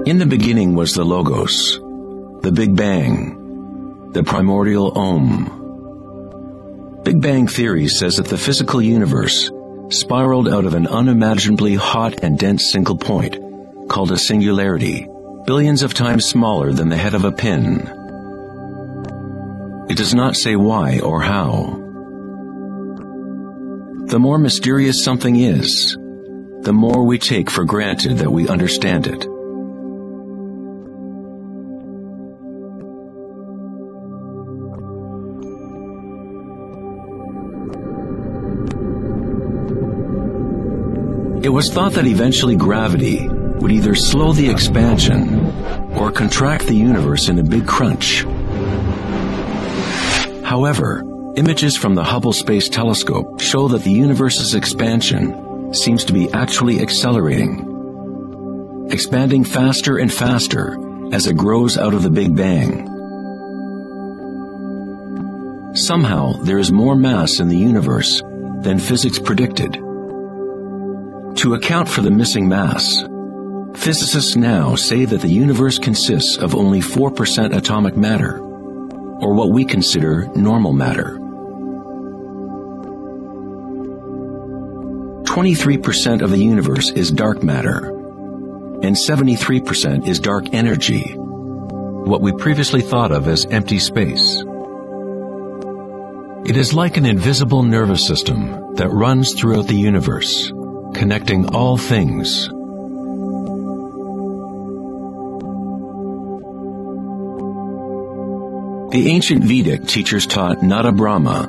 In the beginning was the Logos, the Big Bang, the primordial Om. Big Bang theory says that the physical universe spiraled out of an unimaginably hot and dense single point, called a singularity, billions of times smaller than the head of a pin. It does not say why or how. The more mysterious something is, the more we take for granted that we understand it. It was thought that eventually gravity would either slow the expansion or contract the universe in a big crunch. However, images from the Hubble Space Telescope show that the universe's expansion seems to be actually accelerating, expanding faster and faster as it grows out of the Big Bang. Somehow, there is more mass in the universe than physics predicted. To account for the missing mass, physicists now say that the universe consists of only 4% atomic matter, or what we consider normal matter. 23% of the universe is dark matter, and 73% is dark energy, what we previously thought of as empty space. It is like an invisible nervous system that runs throughout the universe, connecting all things. The ancient Vedic teachers taught Nada Brahma,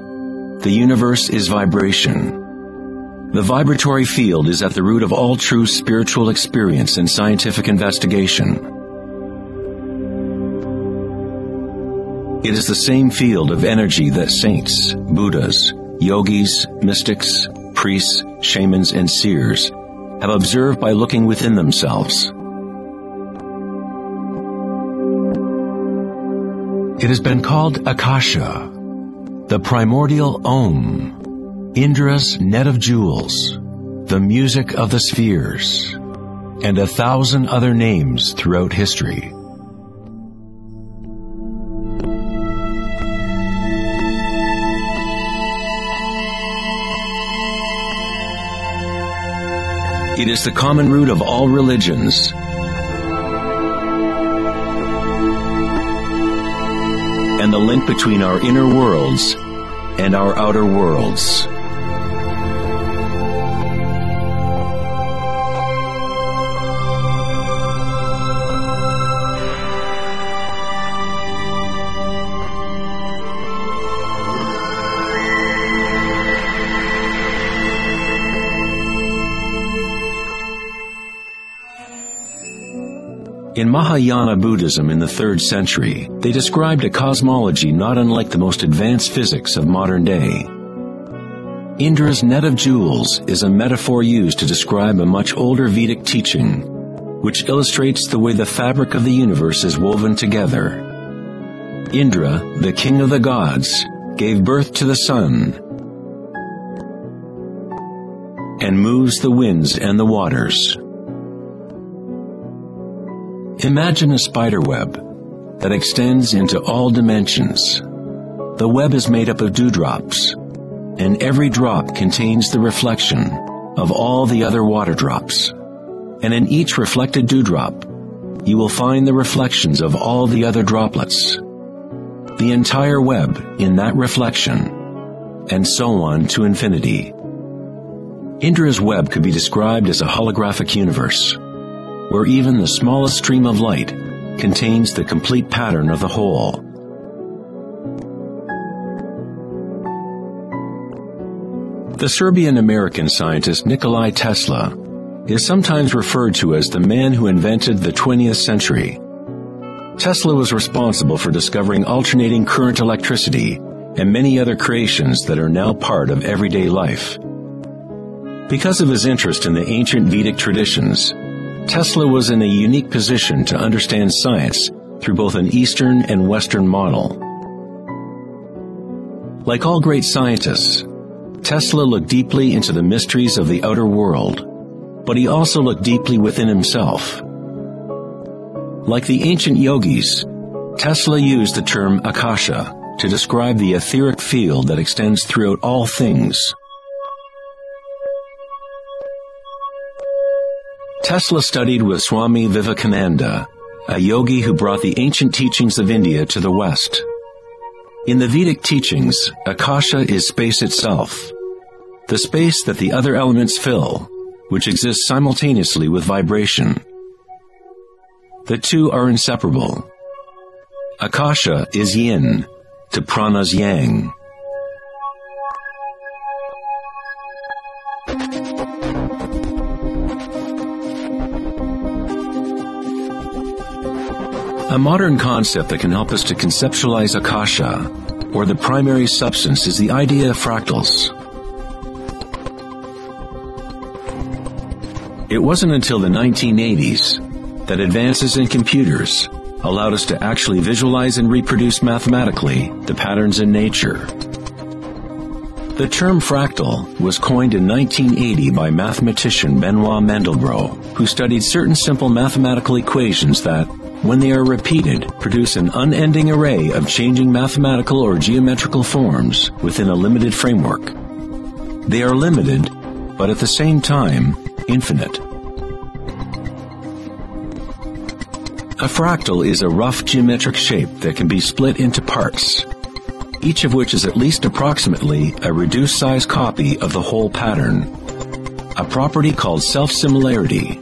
the universe is vibration. The vibratory field is at the root of all true spiritual experience and scientific investigation. It is the same field of energy that saints, Buddhas, yogis, mystics, priests, shamans, and seers have observed by looking within themselves. It has been called Akasha, the primordial Om, Indra's net of jewels, the music of the spheres, and 1,000 other names throughout history. It is the common root of all religions, and the link between our inner worlds and our outer worlds. In Mahayana Buddhism in the 3rd century, they described a cosmology not unlike the most advanced physics of modern day. Indra's net of jewels is a metaphor used to describe a much older Vedic teaching, which illustrates the way the fabric of the universe is woven together. Indra, the king of the gods, gave birth to the sun and moves the winds and the waters. Imagine a spider web that extends into all dimensions. The web is made up of dewdrops, and every drop contains the reflection of all the other water drops. And in each reflected dewdrop, you will find the reflections of all the other droplets. The entire web in that reflection, and so on to infinity. Indra's web could be described as a holographic universe, where even the smallest stream of light contains the complete pattern of the whole. The Serbian-American scientist Nikola Tesla is sometimes referred to as the man who invented the 20th century. Tesla was responsible for discovering alternating current electricity and many other creations that are now part of everyday life. Because of his interest in the ancient Vedic traditions, Tesla was in a unique position to understand science through both an Eastern and Western model. Like all great scientists, Tesla looked deeply into the mysteries of the outer world, but he also looked deeply within himself. Like the ancient yogis, Tesla used the term akasha to describe the etheric field that extends throughout all things. Tesla studied with Swami Vivekananda, a yogi who brought the ancient teachings of India to the West. In the Vedic teachings, akasha is space itself, the space that the other elements fill, which exists simultaneously with vibration. The two are inseparable. Akasha is yin to prana's yang. A modern concept that can help us to conceptualize akasha, or the primary substance, is the idea of fractals. It wasn't until the 1980s that advances in computers allowed us to actually visualize and reproduce mathematically the patterns in nature. The term fractal was coined in 1980 by mathematician Benoit Mandelbrot, who studied certain simple mathematical equations that, when they are repeated, produce an unending array of changing mathematical or geometrical forms within a limited framework. They are limited, but at the same time, infinite. A fractal is a rough geometric shape that can be split into parts, each of which is at least approximately a reduced size copy of the whole pattern, a property called self-similarity.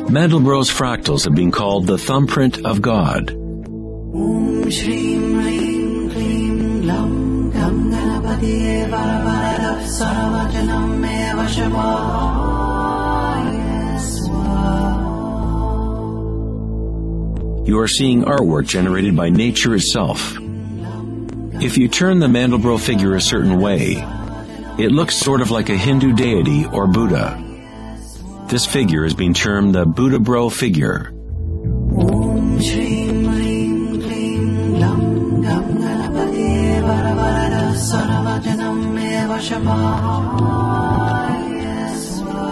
Mandelbrot's fractals have been called the thumbprint of God. Om Shrim Lim Klim Lam Gam Ganapatiye Varavaradap Saravajanam Eva Shavaya Swa. You are seeing artwork generated by nature itself. If you turn the Mandelbrot figure a certain way, it looks sort of like a Hindu deity or Buddha. This figure is being termed the Buddha-bro figure. Om Shrim Lim Klim Lam Gam Ganapatiye Varavarada Saravajanam Eva Shavaya Swa.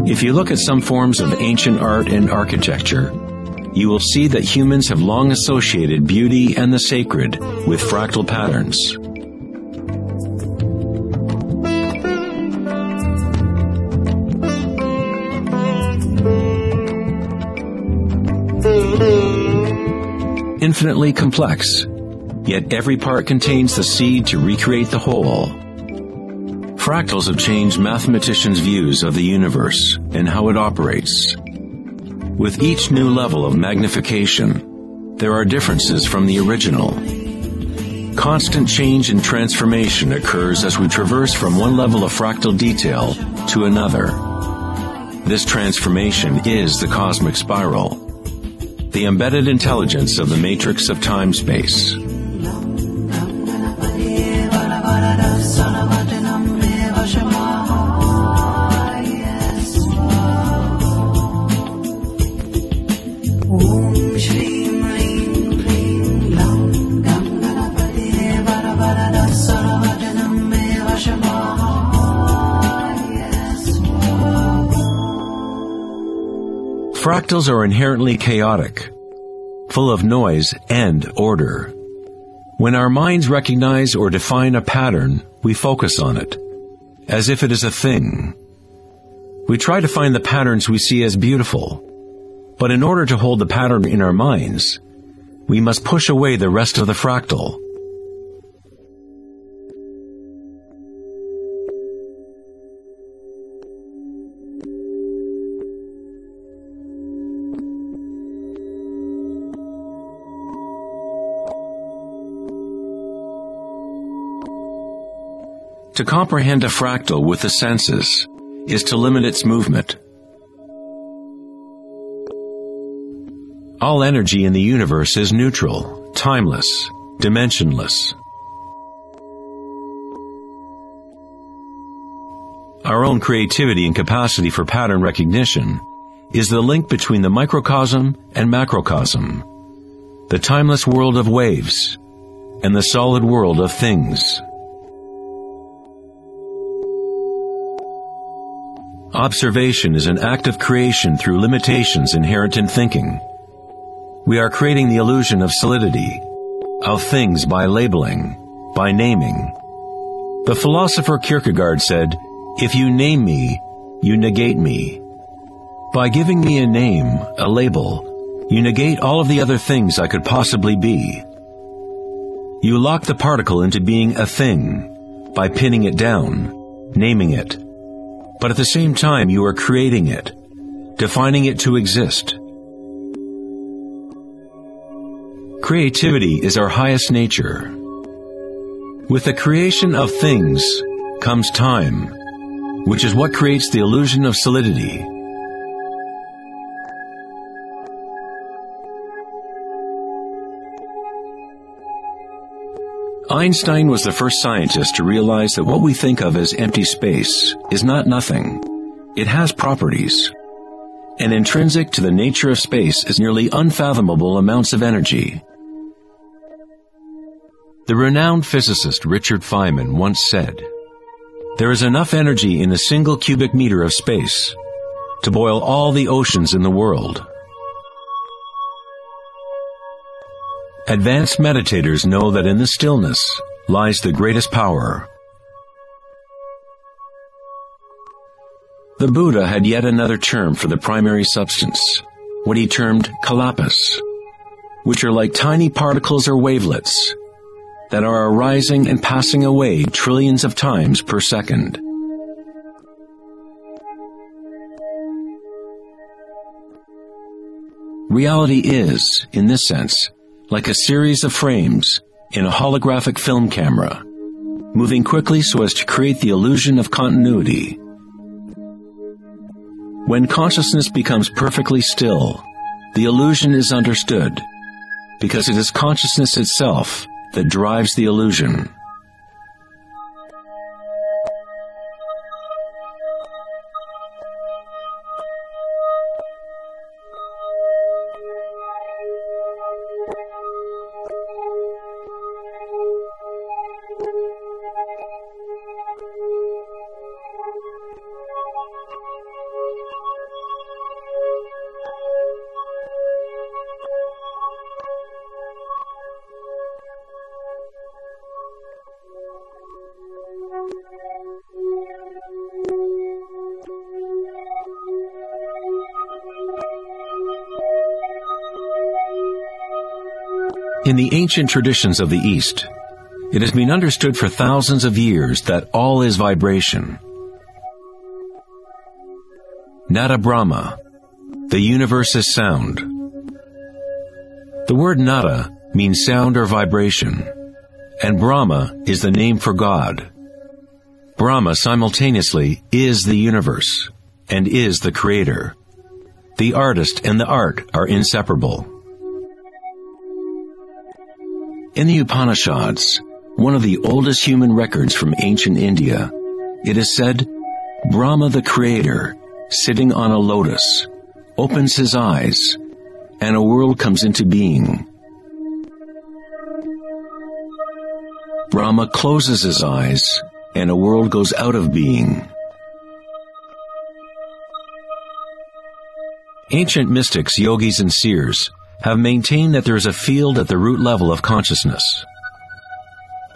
If you look at some forms of ancient art and architecture, you will see that humans have long associated beauty and the sacred with fractal patterns. Infinitely complex, yet every part contains the seed to recreate the whole. Fractals have changed mathematicians' views of the universe and how it operates. With each new level of magnification, there are differences from the original. Constant change and transformation occurs as we traverse from one level of fractal detail to another. This transformation is the cosmic spiral, the embedded intelligence of the matrix of time-space. Fractals are inherently chaotic, full of noise and order. When our minds recognize or define a pattern, we focus on it, as if it is a thing. We try to find the patterns we see as beautiful, but in order to hold the pattern in our minds, we must push away the rest of the fractal. To comprehend a fractal with the senses is to limit its movement. All energy in the universe is neutral, timeless, dimensionless. Our own creativity and capacity for pattern recognition is the link between the microcosm and macrocosm, the timeless world of waves and the solid world of things. Observation is an act of creation through limitations inherent in thinking. We are creating the illusion of solidity, of things by labeling, by naming. The philosopher Kierkegaard said, "If you name me, you negate me." By giving me a name, a label, you negate all of the other things I could possibly be. You lock the particle into being a thing by pinning it down, naming it. But at the same time, you are creating it, defining it to exist. Creativity is our highest nature. With the creation of things comes time, which is what creates the illusion of solidity. Einstein was the first scientist to realize that what we think of as empty space is not nothing. It has properties. And intrinsic to the nature of space is nearly unfathomable amounts of energy. The renowned physicist Richard Feynman once said, "There is enough energy in a single cubic meter of space to boil all the oceans in the world." Advanced meditators know that in the stillness lies the greatest power. The Buddha had yet another term for the primary substance, what he termed kalpas, which are like tiny particles or wavelets that are arising and passing away trillions of times per second. Reality is, in this sense, like a series of frames in a holographic film camera, moving quickly so as to create the illusion of continuity. When consciousness becomes perfectly still, the illusion is understood, because it is consciousness itself that drives the illusion. In the ancient traditions of the East, it has been understood for thousands of years that all is vibration. Nada Brahma, the universe is sound. The word nada means sound or vibration, and Brahma is the name for God. Brahma simultaneously is the universe and is the creator. The artist and the art are inseparable. In the Upanishads, one of the oldest human records from ancient India, it is said, Brahma the creator, sitting on a lotus, opens his eyes, and a world comes into being. Brahma closes his eyes, and a world goes out of being. Ancient mystics, yogis, and seers have maintained that there is a field at the root level of consciousness.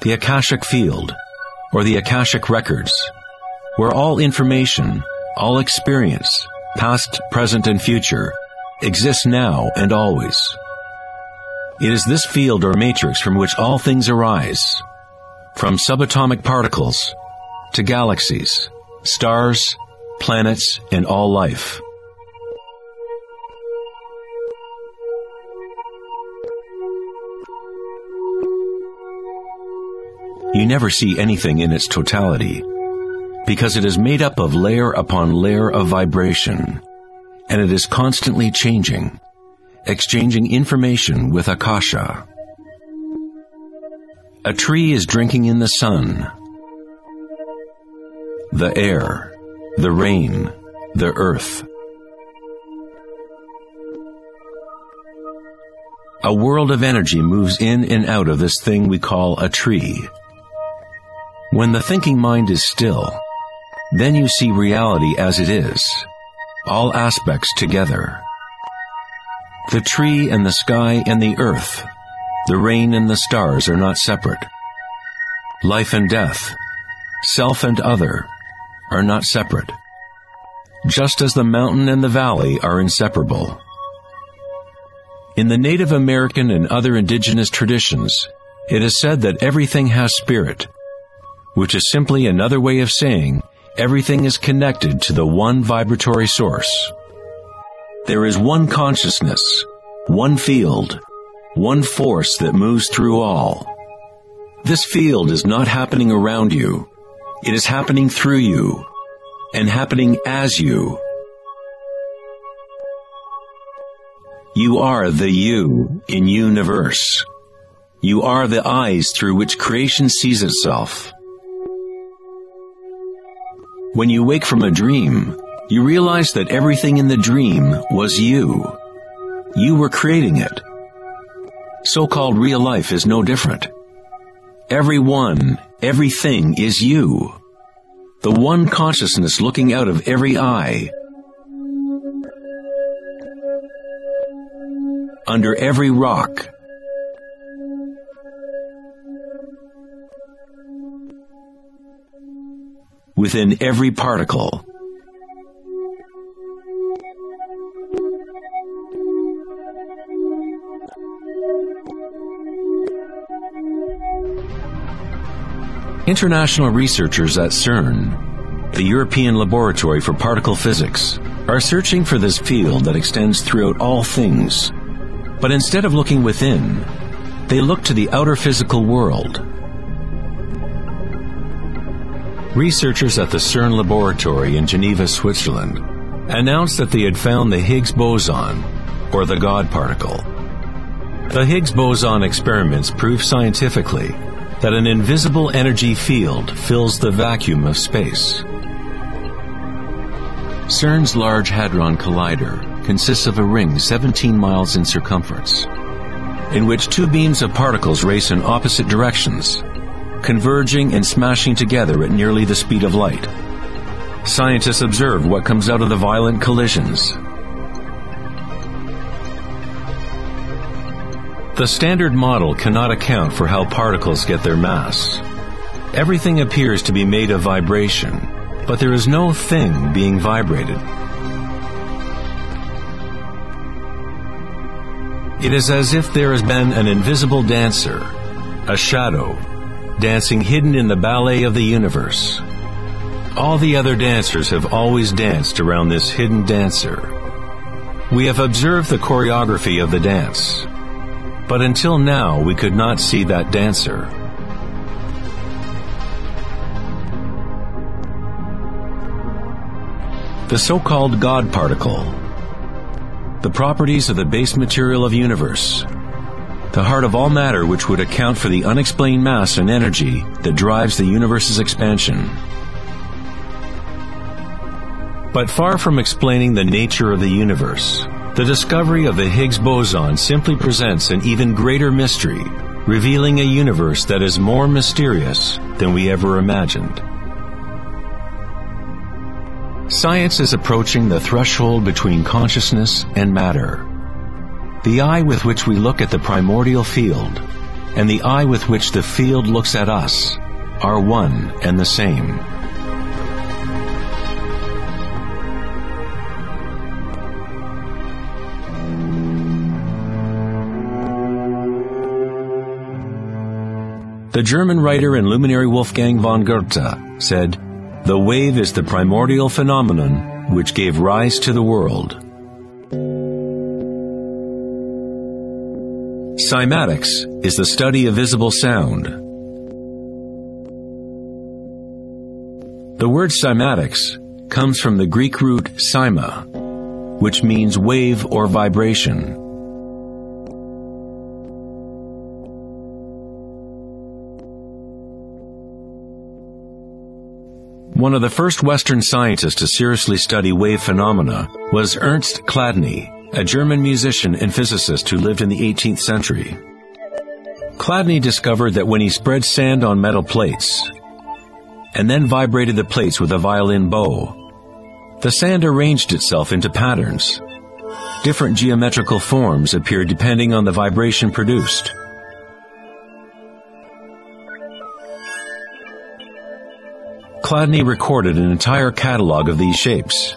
The Akashic field, or the Akashic records, where all information, all experience, past, present, and future, exists now and always. It is this field or matrix from which all things arise, from subatomic particles to galaxies, stars, planets, and all life. You never see anything in its totality, because it is made up of layer upon layer of vibration, and it is constantly changing, exchanging information with Akasha. A tree is drinking in the sun, the air, the rain, the earth. a world of energy moves in and out of this thing we call a tree. When the thinking mind is still, then you see reality as it is, all aspects together. The tree and the sky and the earth, the rain and the stars are not separate. Life and death, self and other, are not separate, just as the mountain and the valley are inseparable. In the Native American and other indigenous traditions, it is said that everything has spirit, which is simply another way of saying everything is connected to the one vibratory source. There is one consciousness, one field, one force that moves through all. This field is not happening around you. It is happening through you, and happening as you. You are the you in universe. You are the eyes through which creation sees itself. When you wake from a dream, you realize that everything in the dream was you. You were creating it. So-called real life is no different. Everyone, everything is you. The one consciousness looking out of every eye. Under every rock. Within every particle. International researchers at CERN, the European Laboratory for Particle Physics, are searching for this field that extends throughout all things. But instead of looking within, they look to the outer physical world. Researchers at the CERN laboratory in Geneva, Switzerland, announced that they had found the Higgs boson, or the God particle. The Higgs boson experiments prove scientifically that an invisible energy field fills the vacuum of space. CERN's Large Hadron Collider consists of a ring 17 miles in circumference, in which two beams of particles race in opposite directions, converging and smashing together at nearly the speed of light. Scientists observe what comes out of the violent collisions. The standard model cannot account for how particles get their mass. Everything appears to be made of vibration, but there is no thing being vibrated. It is as if there has been an invisible dancer, a shadow, dancing hidden in the ballet of the universe. All the other dancers have always danced around this hidden dancer. We have observed the choreography of the dance, but until now we could not see that dancer. The so-called God particle, the properties of the base material of universe, the heart of all matter which would account for the unexplained mass and energy that drives the universe's expansion. But far from explaining the nature of the universe, the discovery of the Higgs boson simply presents an even greater mystery, revealing a universe that is more mysterious than we ever imagined. Science is approaching the threshold between consciousness and matter. The eye with which we look at the primordial field and the eye with which the field looks at us are one and the same. The German writer and luminary Wolfgang von Goethe said, "The wave is the primordial phenomenon which gave rise to the world." Cymatics is the study of visible sound. The word cymatics comes from the Greek root cyma, which means wave or vibration. One of the first Western scientists to seriously study wave phenomena was Ernst Chladni, a German musician and physicist who lived in the 18th century. Chladni discovered that when he spread sand on metal plates and then vibrated the plates with a violin bow, the sand arranged itself into patterns. Different geometrical forms appeared depending on the vibration produced. Chladni recorded an entire catalog of these shapes,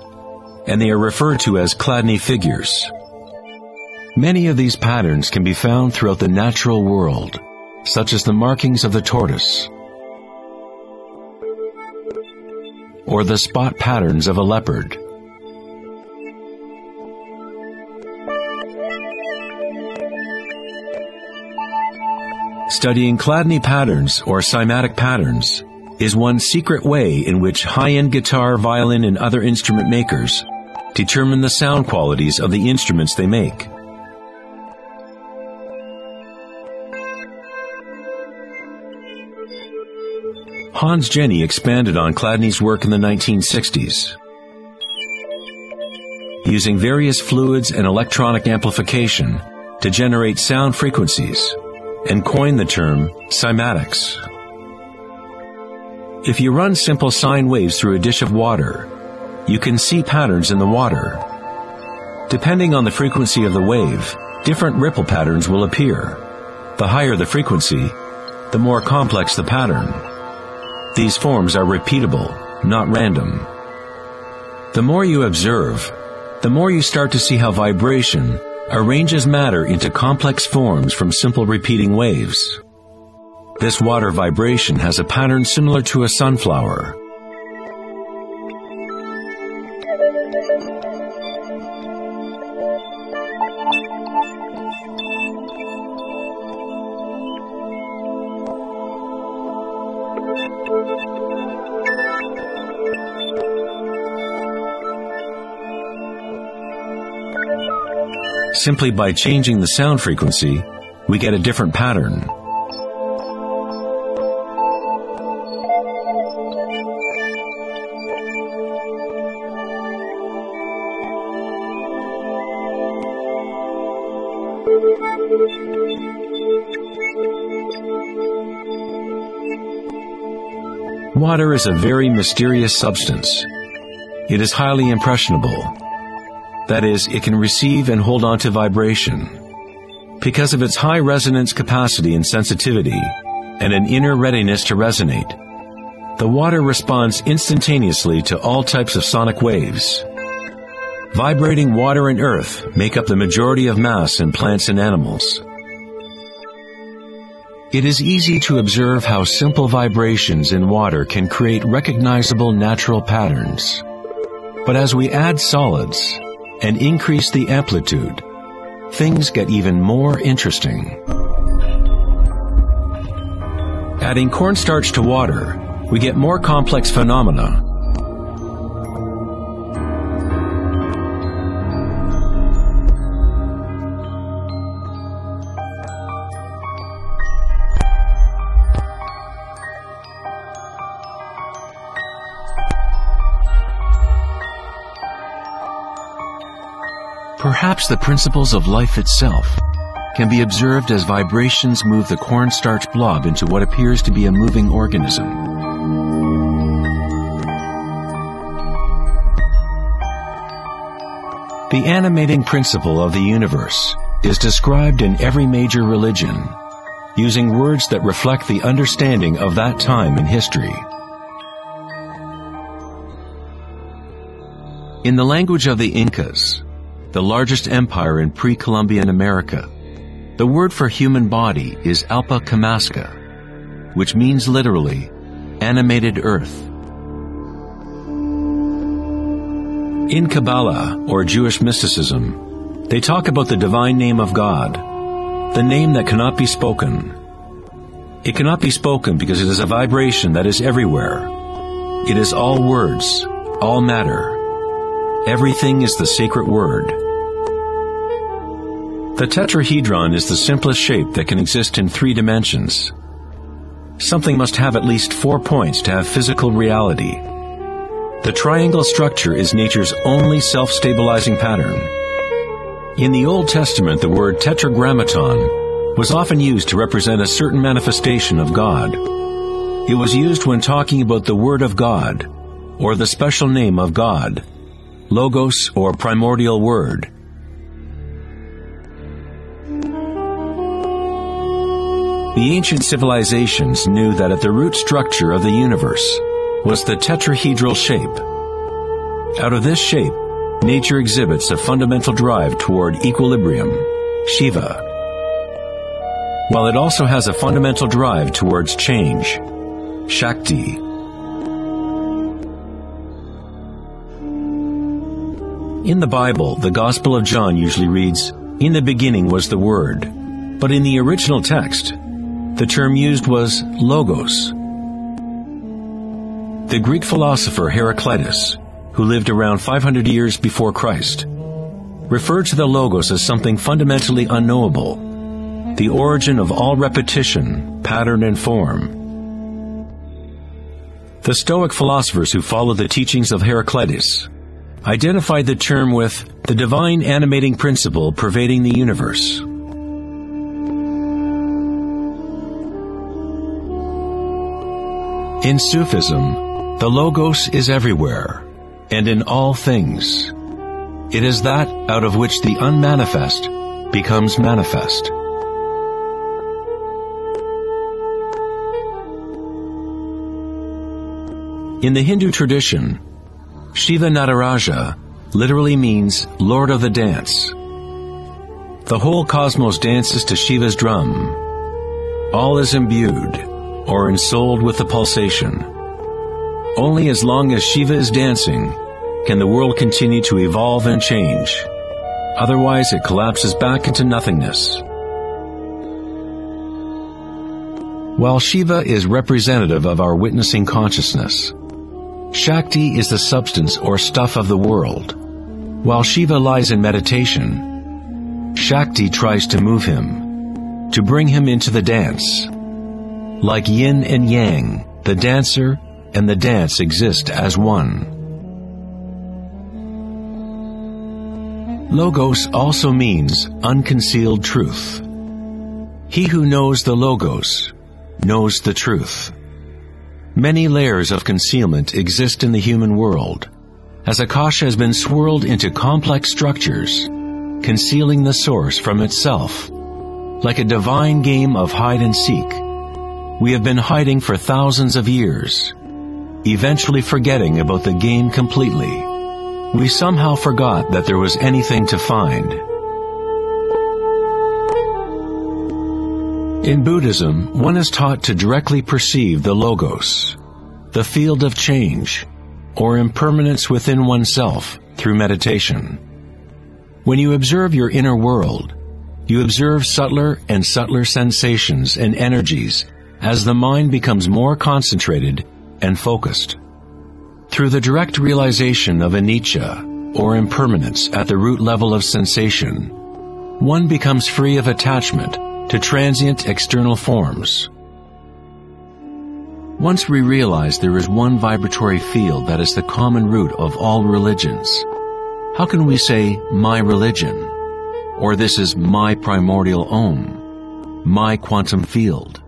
and they are referred to as Chladni figures. Many of these patterns can be found throughout the natural world, such as the markings of the tortoise, or the spot patterns of a leopard. Studying Chladni patterns or cymatic patterns is one secret way in which high-end guitar, violin, and other instrument makers determine the sound qualities of the instruments they make. Hans Jenny expanded on Chladni's work in the 1960s. Using various fluids and electronic amplification to generate sound frequencies, and coined the term cymatics. If you run simple sine waves through a dish of water, you can see patterns in the water. Depending on the frequency of the wave, different ripple patterns will appear. The higher the frequency, the more complex the pattern. These forms are repeatable, not random. The more you observe, the more you start to see how vibration arranges matter into complex forms from simple repeating waves. This water vibration has a pattern similar to a sunflower. Simply by changing the sound frequency, we get a different pattern. Water is a very mysterious substance. It is highly impressionable. That is, it can receive and hold on to vibration. Because of its high resonance capacity and sensitivity, and an inner readiness to resonate, the water responds instantaneously to all types of sonic waves. Vibrating water and earth make up the majority of mass in plants and animals. It is easy to observe how simple vibrations in water can create recognizable natural patterns. But as we add solids and increase the amplitude, things get even more interesting. Adding cornstarch to water, we get more complex phenomena. Perhaps the principles of life itself can be observed as vibrations move the cornstarch blob into what appears to be a moving organism. The animating principle of the universe is described in every major religion, using words that reflect the understanding of that time in history. In the language of the Incas, the largest empire in pre-Columbian America, the word for human body is Alpa Kamaska, which means literally, animated earth. In Kabbalah, or Jewish mysticism, they talk about the divine name of God, the name that cannot be spoken. It cannot be spoken because it is a vibration that is everywhere. It is all words, all matter. Everything is the sacred word. The tetrahedron is the simplest shape that can exist in 3 dimensions. Something must have at least 4 points to have physical reality. The triangle structure is nature's only self-stabilizing pattern. In the Old Testament, the word tetragrammaton was often used to represent a certain manifestation of God. It was used when talking about the Word of God, or the special name of God, Logos or primordial Word. The ancient civilizations knew that at the root structure of the universe was the tetrahedral shape. Out of this shape, nature exhibits a fundamental drive toward equilibrium, Shiva, while it also has a fundamental drive towards change, Shakti. In the Bible, the Gospel of John usually reads, "In the beginning was the Word," but in the original text, the term used was logos. The Greek philosopher Heraclitus, who lived around 500 years before Christ, referred to the logos as something fundamentally unknowable, the origin of all repetition, pattern, and form. The Stoic philosophers who followed the teachings of Heraclitus identified the term with the divine animating principle pervading the universe. In Sufism, the Logos is everywhere and in all things. It is that out of which the unmanifest becomes manifest. In the Hindu tradition, Shiva Nataraja literally means Lord of the Dance. The whole cosmos dances to Shiva's drum. All is imbued or ensouled with the pulsation. Only as long as Shiva is dancing can the world continue to evolve and change. Otherwise, it collapses back into nothingness. While Shiva is representative of our witnessing consciousness, Shakti is the substance or stuff of the world. While Shiva lies in meditation, Shakti tries to move him, to bring him into the dance. Like yin and yang, the dancer and the dance exist as one. Logos also means unconcealed truth. He who knows the Logos knows the truth. Many layers of concealment exist in the human world, as Akasha has been swirled into complex structures, concealing the source from itself. Like a divine game of hide and seek, we have been hiding for thousands of years, eventually forgetting about the game completely. We somehow forgot that there was anything to find. In Buddhism, one is taught to directly perceive the Logos, the field of change, or impermanence within oneself through meditation. When you observe your inner world, you observe subtler and subtler sensations and energies as the mind becomes more concentrated and focused. Through the direct realization of anicca, or impermanence at the root level of sensation, one becomes free of attachment to transient external forms. Once we realize there is one vibratory field that is the common root of all religions, how can we say, my religion, or this is my primordial Om, my quantum field?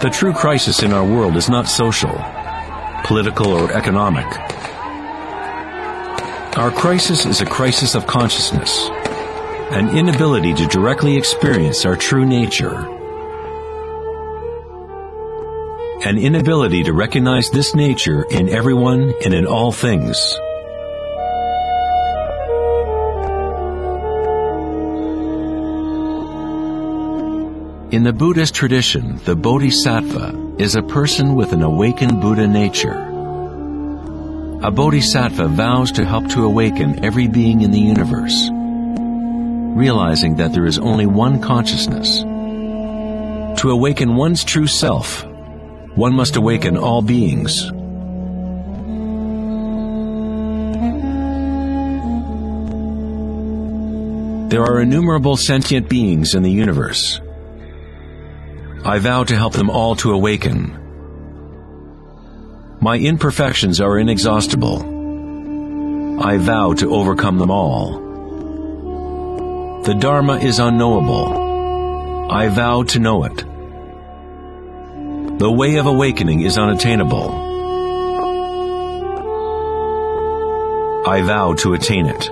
The true crisis in our world is not social, political, or economic. Our crisis is a crisis of consciousness, an inability to directly experience our true nature, an inability to recognize this nature in everyone and in all things. In the Buddhist tradition, the Bodhisattva is a person with an awakened Buddha nature. A Bodhisattva vows to help to awaken every being in the universe, realizing that there is only one consciousness. To awaken one's true self, one must awaken all beings, There are innumerable sentient beings in the universe. I vow to help them all to awaken. My imperfections are inexhaustible. I vow to overcome them all. The Dharma is unknowable. I vow to know it. The way of awakening is unattainable. I vow to attain it.